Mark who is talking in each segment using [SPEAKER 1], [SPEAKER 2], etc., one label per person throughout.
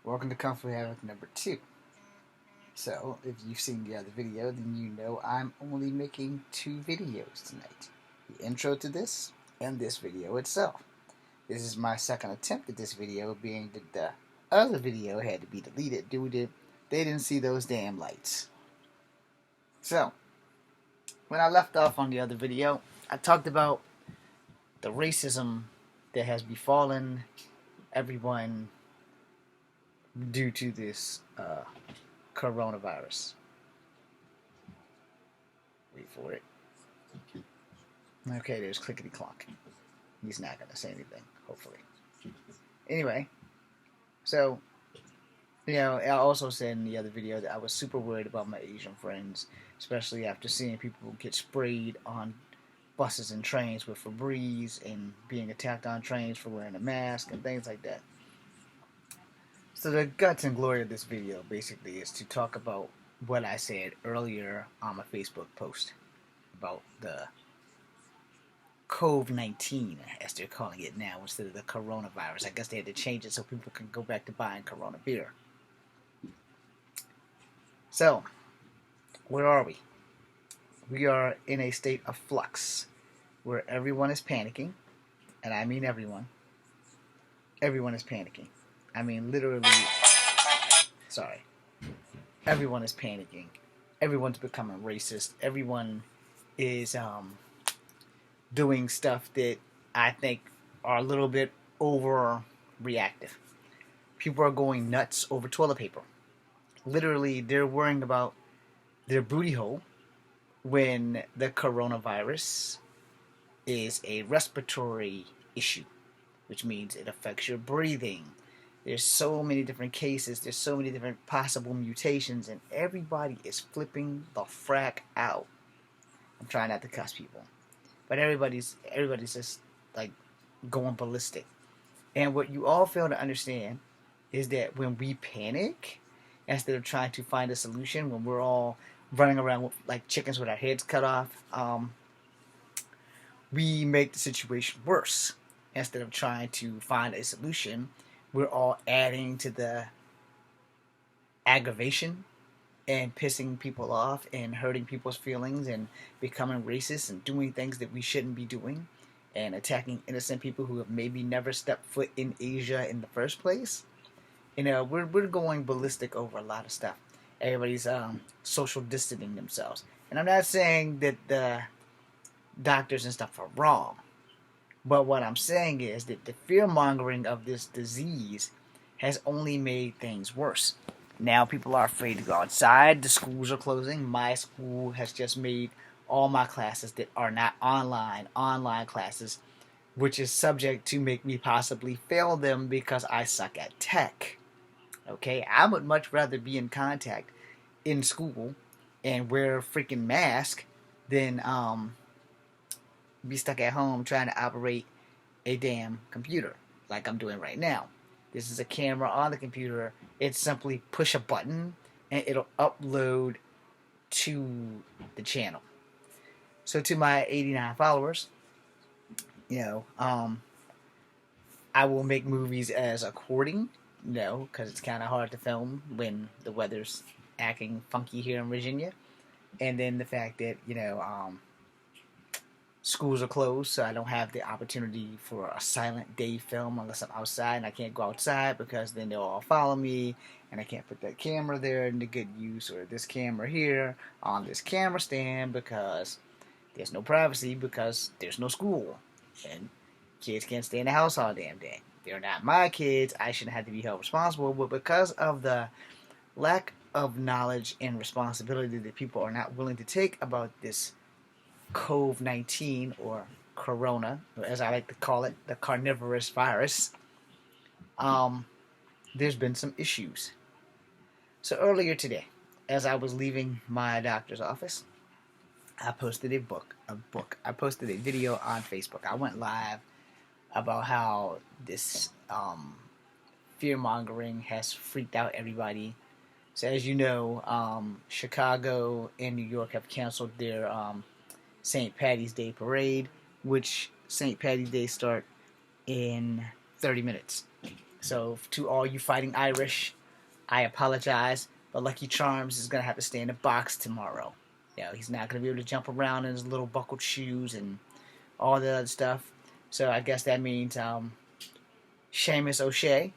[SPEAKER 1] Welcome to Kung Fu Havoc number 2. So, if you've seen the other video, then you know I'm only making 2 videos tonight. The intro to this, and this video itself. This is my second attempt at this video, being that the other video had to be deleted due to they didn't see those damn lights. So, when I left off on the other video, I talked about the racism that has befallen everyone due to this coronavirus. Wait for it. Okay, there's clickety clonk. He's not going to say anything, hopefully. Anyway, so, I also said in the other video that I was super worried about my Asian friends, especially after seeing people get sprayed on buses and trains with Febreze and being attacked on trains for wearing a mask and things like that. So the guts and glory of this video basically is to talk about what I said earlier on my Facebook post about the COVID-19, as they're calling it now, instead of the coronavirus. I guess they had to change it so people can go back to buying Corona beer. So, where are we? We are in a state of flux where everyone is panicking, and I mean everyone. Everyone is panicking. I mean, literally, everyone is panicking. Everyone's becoming racist. Everyone is doing stuff that I think are a little bit overreactive. People are going nuts over toilet paper. Literally, they're worrying about their booty hole when the coronavirus is a respiratory issue, which means it affects your breathing. There's so many different cases, there's so many different possible mutations, and everybody is flipping the frack out. I'm trying not to cuss people, but everybody's just like going ballistic. And what you all fail to understand is that when we panic, instead of trying to find a solution, when we're all running around like chickens with our heads cut off, we make the situation worse. Instead of trying to find a solution, we're all adding to the aggravation and pissing people off and hurting people's feelings and becoming racist and doing things that we shouldn't be doing and attacking innocent people who have maybe never stepped foot in Asia in the first place. We're going ballistic over a lot of stuff. Everybody's social distancing themselves. And I'm not saying that the doctors and stuff are wrong. But what I'm saying is that the fear-mongering of this disease has only made things worse. Now people are afraid to go outside. The schools are closing. My school has just made all my classes that are not online classes, which is subject to make me possibly fail them because I suck at tech. Okay? I would much rather be in contact in school and wear a freaking mask than be stuck at home trying to operate a damn computer like I'm doing right now. This is a camera on the computer. It's simply push a button and it'll upload to the channel. So to my 89 followers, I will make movies as according, because it's kind of hard to film when the weather's acting funky here in Virginia. And then the fact that, schools are closed, so I don't have the opportunity for a silent day film unless I'm outside, and I can't go outside because then they'll all follow me, and I can't put that camera there into good use, or this camera here on this camera stand because there's no privacy because there's no school, and kids can't stay in the house all damn day. They're not my kids. I shouldn't have to be held responsible, but because of the lack of knowledge and responsibility that people are not willing to take about this COVID-19 or Corona, or as I like to call it, the carnivorous virus, there's been some issues. So earlier today, as I was leaving my doctor's office, I posted I posted a video on Facebook. I went live about how this fear-mongering has freaked out everybody. So as you know, Chicago and New York have canceled their St. Patty's Day parade, which St. Patty's Day start in 30 minutes. So to all you fighting Irish, I apologize, but Lucky Charms is gonna have to stay in a box tomorrow. You know, he's not gonna be able to jump around in his little buckled shoes and all the other stuff. So I guess that means Seamus O'Shea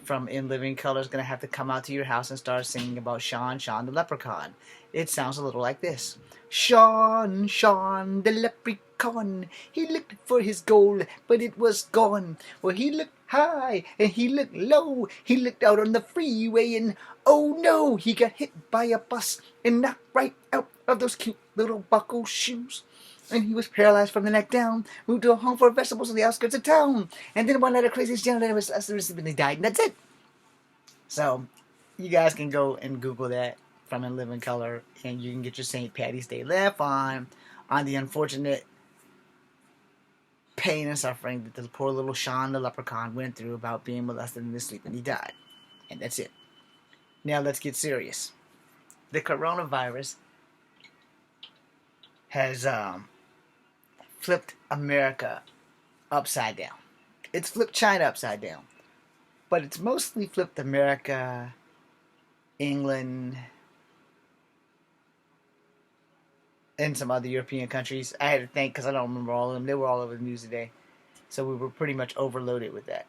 [SPEAKER 1] from In Living Color is going to have to come out to your house and start singing about Sean, Sean the Leprechaun. It sounds a little like this. Sean, Sean the Leprechaun, he looked for his gold, but it was gone. Well, he looked high and he looked low. He looked out on the freeway and oh no, he got hit by a bus and knocked right out of those cute little buckle shoes. And he was paralyzed from the neck down, moved to a home for vegetables on the outskirts of town. And then one night a crazy janitor was arrested and he died, and that's it. So, you guys can go and Google that from In Living Color, and you can get your St. Patty's Day laugh on the unfortunate pain and suffering that the poor little Sean the Leprechaun went through about being molested in his sleep, and he died. And that's it. Now let's get serious. The coronavirus has flipped America upside down. It's flipped China upside down. But it's mostly flipped America, England, and some other European countries. I had to think because I don't remember all of them. They were all over the news today. So we were pretty much overloaded with that.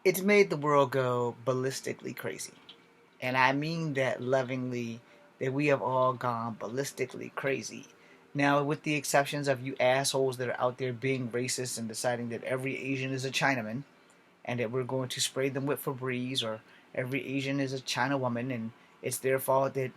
[SPEAKER 1] It's made the world go ballistically crazy. And I mean that lovingly, that we have all gone ballistically crazy. Now, with the exceptions of you assholes that are out there being racist and deciding that every Asian is a Chinaman, and that we're going to spray them with Febreze, or every Asian is a China woman, and it's their fault that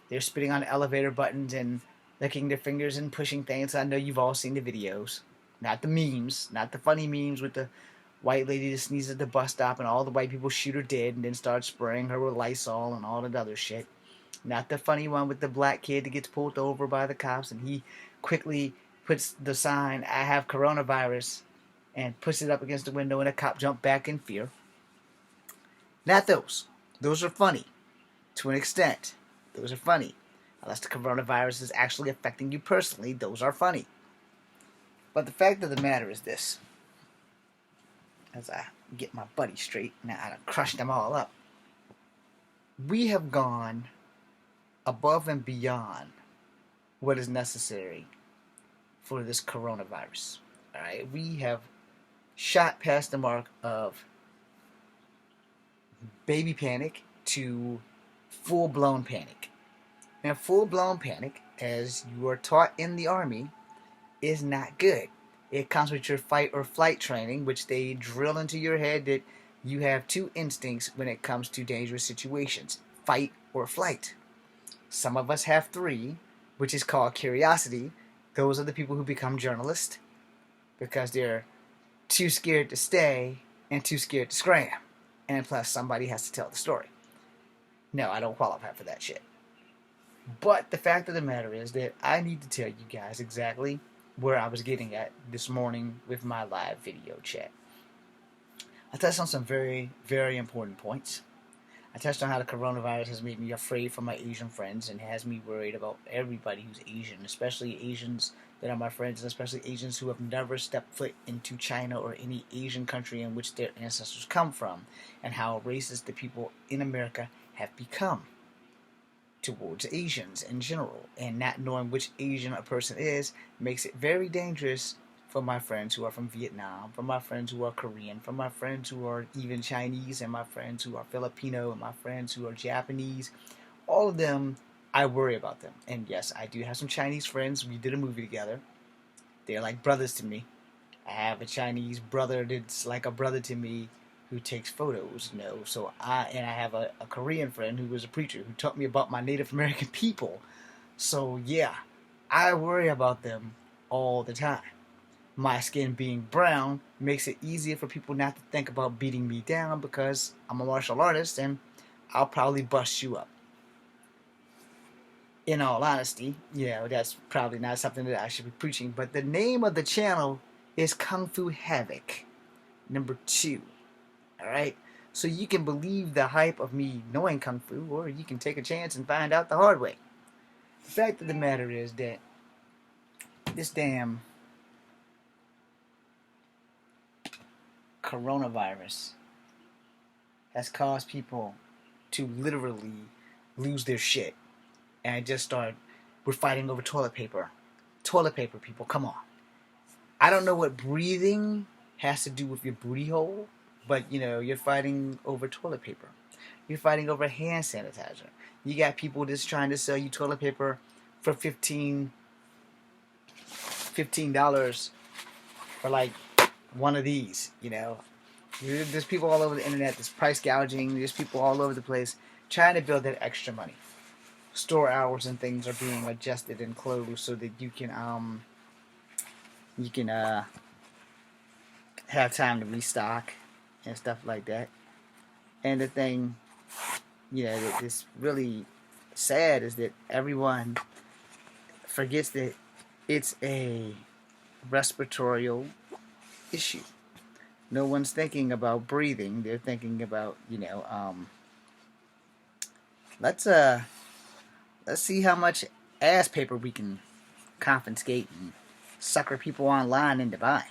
[SPEAKER 1] they're spitting on elevator buttons and licking their fingers and pushing things. I know you've all seen the videos. Not the memes, not the funny memes with the white lady that sneezes at the bus stop and all the white people shoot her dead and then start spraying her with Lysol and all that other shit. Not the funny one with the black kid that gets pulled over by the cops and he quickly puts the sign, I have coronavirus, and puts it up against the window and a cop jumped back in fear. Not those. Those are funny. To an extent. Those are funny. Unless the coronavirus is actually affecting you personally, those are funny. But the fact of the matter is this. As I get my buddy straight, now I done crushed them all up. We have gone above and beyond what is necessary for this coronavirus. Alright, we have shot past the mark of baby panic to full-blown panic. And full-blown panic, as you are taught in the Army, is not good. It comes with your fight or flight training, which they drill into your head that you have two instincts when it comes to dangerous situations: fight or flight. Some of us have three, which is called curiosity. Those are the people who become journalists because they're too scared to stay and too scared to scram. And plus, somebody has to tell the story. No, I don't qualify for that shit. But the fact of the matter is that I need to tell you guys exactly where I was getting at this morning with my live video chat. I touched on some very, very important points. I touched on how the coronavirus has made me afraid for my Asian friends and has me worried about everybody who's Asian, especially Asians that are my friends, and especially Asians who have never stepped foot into China or any Asian country in which their ancestors come from, and how racist the people in America have become towards Asians in general. And not knowing which Asian a person is makes it very dangerous for my friends who are from Vietnam, for my friends who are Korean, for my friends who are even Chinese, and my friends who are Filipino, and my friends who are Japanese. All of them, I worry about them. And yes, I do have some Chinese friends. We did a movie together. They're like brothers to me. I have a Chinese brother that's like a brother to me who takes photos, you know. So I have a Korean friend who was a preacher who taught me about my Native American people. So yeah, I worry about them all the time. My skin being brown makes it easier for people not to think about beating me down because I'm a martial artist and I'll probably bust you up. In all honesty, that's probably not something that I should be preaching, but the name of the channel is Kung Fu Havoc #2. Alright? So you can believe the hype of me knowing Kung Fu, or you can take a chance and find out the hard way. The fact of the matter is that this damn coronavirus has caused people to literally lose their shit. And I just started, we're fighting over toilet paper. Toilet paper, people, come on. I don't know what breathing has to do with your booty hole, but you're fighting over toilet paper. You're fighting over hand sanitizer. You got people just trying to sell you toilet paper for $15 for like one of these, There's people all over the internet, there's price gouging, there's people all over the place trying to build that extra money. Store hours and things are being adjusted and closed so that you can have time to restock and stuff like that. And the thing, that is really sad is that everyone forgets that it's a respiratory issue. No one's thinking about breathing. They're thinking about, let's see how much ass paper we can confiscate and sucker people online into buying.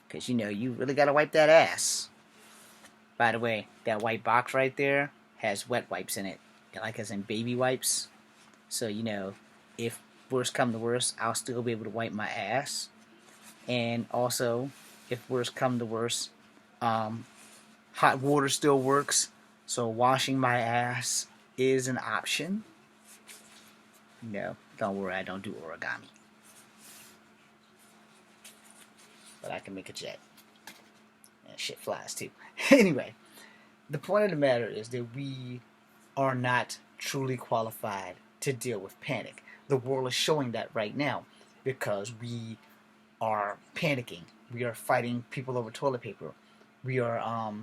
[SPEAKER 1] Because, you really got to wipe that ass. By the way, that white box right there has wet wipes in it. Like as in baby wipes. So, if worst come to worst, I'll still be able to wipe my ass. And also, if worst come to worst, hot water still works. So washing my ass is an option. Don't worry, I don't do origami. But I can make a jet. And shit flies too. Anyway, the point of the matter is that we are not truly qualified to deal with panic. The world is showing that right now because we are panicking. We are fighting people over toilet paper. We are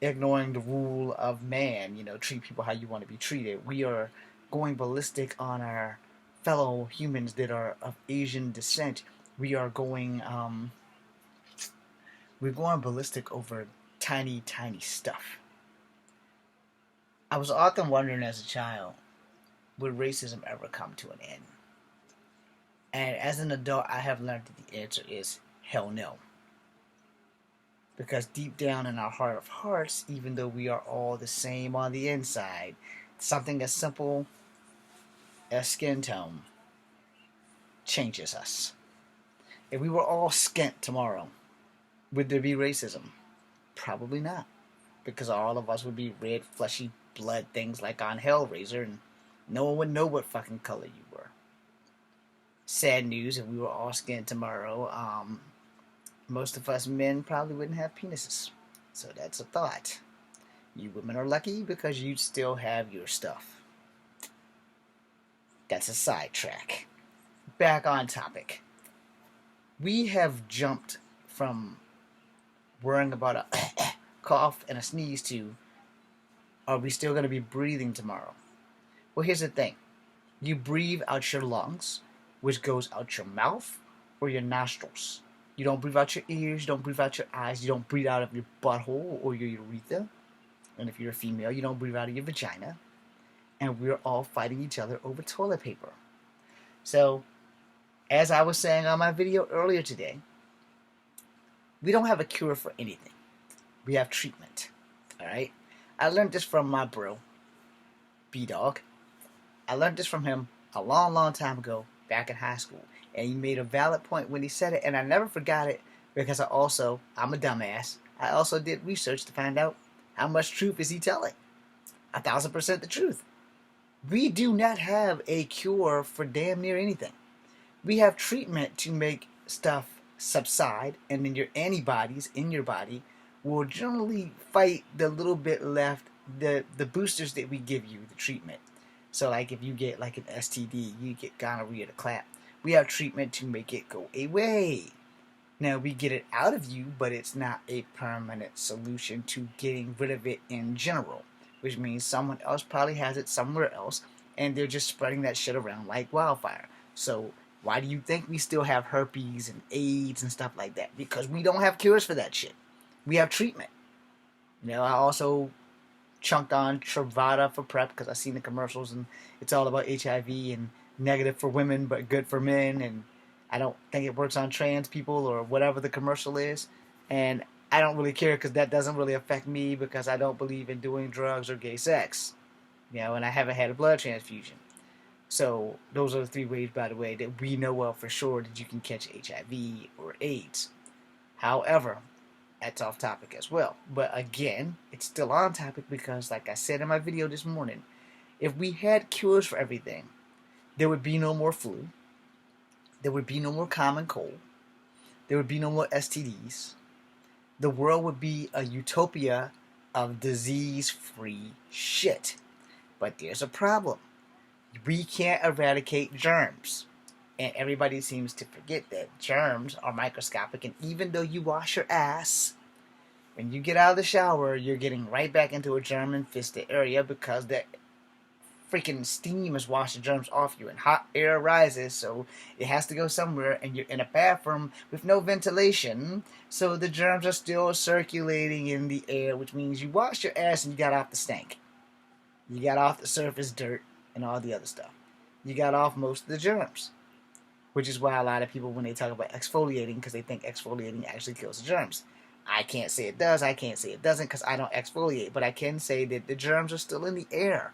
[SPEAKER 1] ignoring the rule of man, treat people how you want to be treated. We are going ballistic on our fellow humans that are of Asian descent. We are going ballistic over tiny, tiny stuff. I was often wondering as a child, would racism ever come to an end? And as an adult, I have learned that the answer is hell no. Because deep down in our heart of hearts, even though we are all the same on the inside, something as simple as skin tone changes us. If we were all skint tomorrow, would there be racism? Probably not. Because all of us would be red, fleshy blood things like on Hellraiser, and no one would know what fucking color you were. Sad news, if we were all skint tomorrow, most of us men probably wouldn't have penises. So that's a thought. You women are lucky because you still have your stuff. That's a sidetrack. Back on topic. We have jumped from worrying about a cough and a sneeze to, are we still going to be breathing tomorrow? Well, here's the thing. You breathe out your lungs, which goes out your mouth or your nostrils. You don't breathe out your ears, you don't breathe out your eyes, you don't breathe out of your butthole or your urethra. And if you're a female, you don't breathe out of your vagina. And we're all fighting each other over toilet paper. So, as I was saying on my video earlier today, we don't have a cure for anything. We have treatment. Alright? I learned this from my bro, B-Dog. I learned this from him a long, long time ago, back in high school. And he made a valid point when he said it, and I never forgot it because I'm a dumbass. I also did research to find out how much truth is he telling. 1,000% the truth. We do not have a cure for damn near anything. We have treatment to make stuff subside, and then your antibodies in your body will generally fight the little bit left, the boosters that we give you, the treatment. So like if you get like an STD, you get gonorrhea to clap. We have treatment to make it go away. Now we get it out of you, but it's not a permanent solution to getting rid of it in general. Which means someone else probably has it somewhere else, and they're just spreading that shit around like wildfire. So why do you think we still have herpes and AIDS and stuff like that? Because we don't have cures for that shit. We have treatment. I also chunked on Truvada for PrEP because I've seen the commercials and it's all about HIV and negative for women but good for men, and I don't think it works on trans people or whatever the commercial is. And I don't really care because that doesn't really affect me because I don't believe in doing drugs or gay sex. And I haven't had a blood transfusion. So those are the three ways, by the way, that we know of for sure that you can catch HIV or AIDS. However, that's off topic as well. But again, it's still on topic because, like I said in my video this morning, if we had cures for everything, there would be no more flu. There would be no more common cold. There would be no more STDs. The world would be a utopia of disease-free shit. But there's a problem. We can't eradicate germs. And everybody seems to forget that germs are microscopic. And even though you wash your ass, when you get out of the shower, you're getting right back into a germ-infested area because the freaking steam is washing germs off you and hot air rises, so it has to go somewhere, and you're in a bathroom with no ventilation, so the germs are still circulating in the air, which means you washed your ass and you got off the stank. You got off the surface dirt and all the other stuff. You got off most of the germs, which is why a lot of people, when they talk about exfoliating, because they think exfoliating actually kills the germs. I can't say it does, I can't say it doesn't, because I don't exfoliate, but I can say that the germs are still in the air.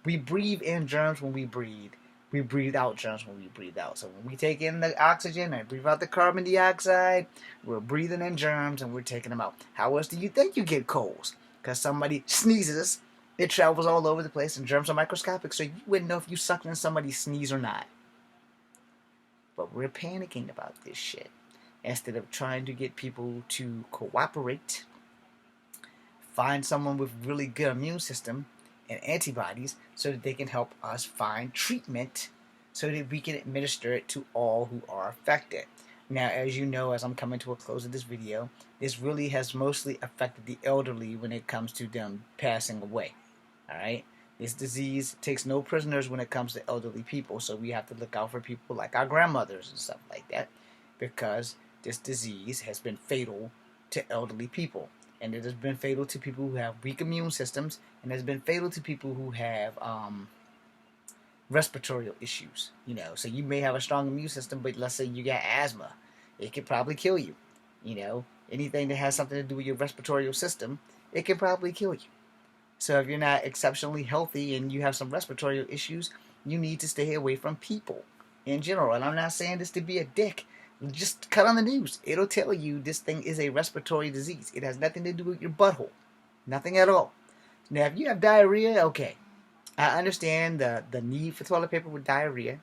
[SPEAKER 1] We breathe in germs when we breathe. We breathe out germs when we breathe out. So when we take in the oxygen and breathe out the carbon dioxide, we're breathing in germs and we're taking them out. How else do you think you get colds? Because somebody sneezes, it travels all over the place, and germs are microscopic, so you wouldn't know if you sucked in somebody's sneeze or not. But we're panicking about this shit. Instead of trying to get people to cooperate, find someone with really good immune system and antibodies so that they can help us find treatment so that we can administer it to all who are affected. Now, as you know, as I'm coming to a close of this video, this really has mostly affected the elderly when it comes to them passing away. Alright? This disease takes no prisoners when it comes to elderly people, so we have to look out for people like our grandmothers and stuff like that, because this disease has been fatal to elderly people. And it has been fatal to people who have weak immune systems, and has been fatal to people who have respiratory issues. So you may have a strong immune system, but let's say you got asthma, it could probably kill you. Anything that has something to do with your respiratory system, it can probably kill you. So if you're not exceptionally healthy and you have some respiratory issues, you need to stay away from people in general. And I'm not saying this to be a dick. Just cut on the news. It'll tell you this thing is a respiratory disease. It has nothing to do with your butthole. Nothing at all. Now, if you have diarrhea, okay. I understand the need for toilet paper with diarrhea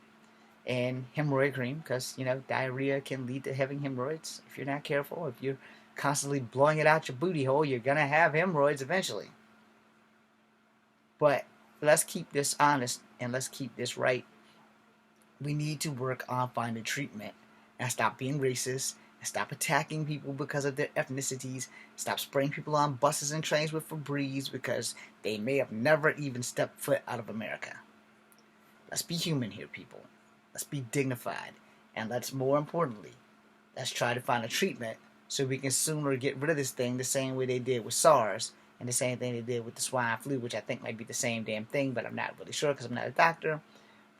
[SPEAKER 1] and hemorrhoid cream, because, diarrhea can lead to having hemorrhoids. If you're not careful, if you're constantly blowing it out your booty hole, you're going to have hemorrhoids eventually. But let's keep this honest and let's keep this right. We need to work on finding treatment. And stop being racist, and stop attacking people because of their ethnicities, stop spraying people on buses and trains with Febreze because they may have never even stepped foot out of America. Let's be human here, people. Let's be dignified. And let's, more importantly, let's try to find a treatment so we can sooner get rid of this thing the same way they did with SARS and the same thing they did with the swine flu, which I think might be the same damn thing, but I'm not really sure because I'm not a doctor.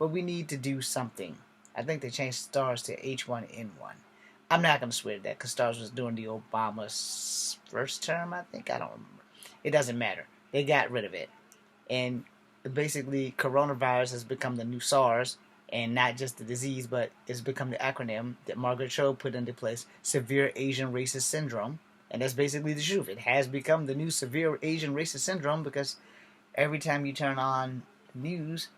[SPEAKER 1] But we need to do something. I think they changed SARS to H1N1. I'm not going to swear to that because SARS was during the Obama's first term, I think. I don't remember. It doesn't matter. They got rid of it. And basically, coronavirus has become the new SARS, and not just the disease, but it's become the acronym that Margaret Cho put into place, Severe Asian Racist Syndrome. And that's basically the truth. It has become the new Severe Asian Racist Syndrome because every time you turn on the news,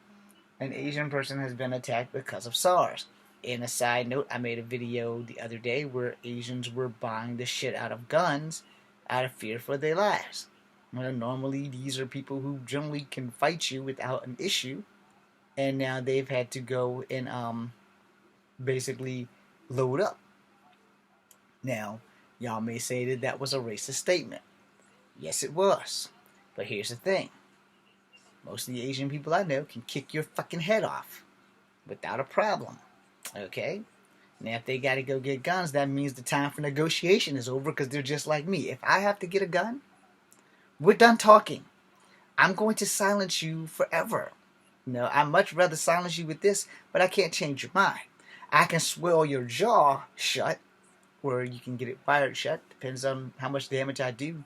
[SPEAKER 1] an Asian person has been attacked because of SARS. And a side note, I made a video the other day where Asians were buying the shit out of guns out of fear for their lives. Normally, these are people who generally can fight you without an issue. And now they've had to go and basically load up. Now, y'all may say that that was a racist statement. Yes, it was. But here's the thing. Most of the Asian people I know can kick your fucking head off without a problem. Okay? Now, if they got to go get guns, that means the time for negotiation is over because they're just like me. If I have to get a gun, we're done talking. I'm going to silence you forever. I'd much rather silence you with this, but I can't change your mind. I can swell your jaw shut, or you can get it wired shut. Depends on how much damage I do.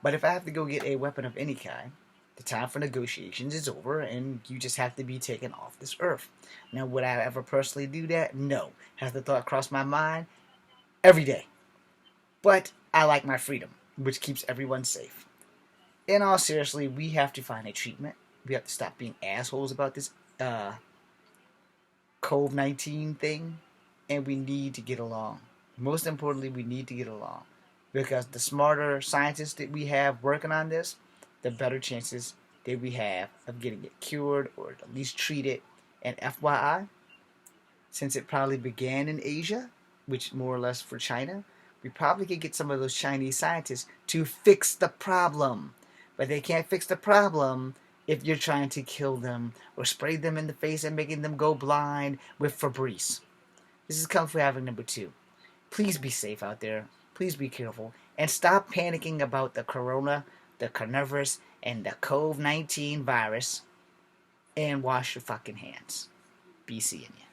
[SPEAKER 1] But if I have to go get a weapon of any kind, the time for negotiations is over, and you just have to be taken off this earth. Now, would I ever personally do that? No. Has the thought crossed my mind? Every day. But I like my freedom, which keeps everyone safe. In all seriously, we have to find a treatment. We have to stop being assholes about this COVID-19 thing, and we need to get along. Most importantly, we need to get along, because the smarter scientists that we have working on this, the better chances that we have of getting it cured or at least treated. And FYI, since it probably began in Asia, which more or less for China, we probably could get some of those Chinese scientists to fix the problem. But they can't fix the problem if you're trying to kill them or spray them in the face and making them go blind with Febreze. This is Kung Fu Havoc number 2. Please be safe out there. Please be careful. And stop panicking about the corona, the coronavirus, and the COVID-19 virus. And wash your fucking hands. Be seeing you.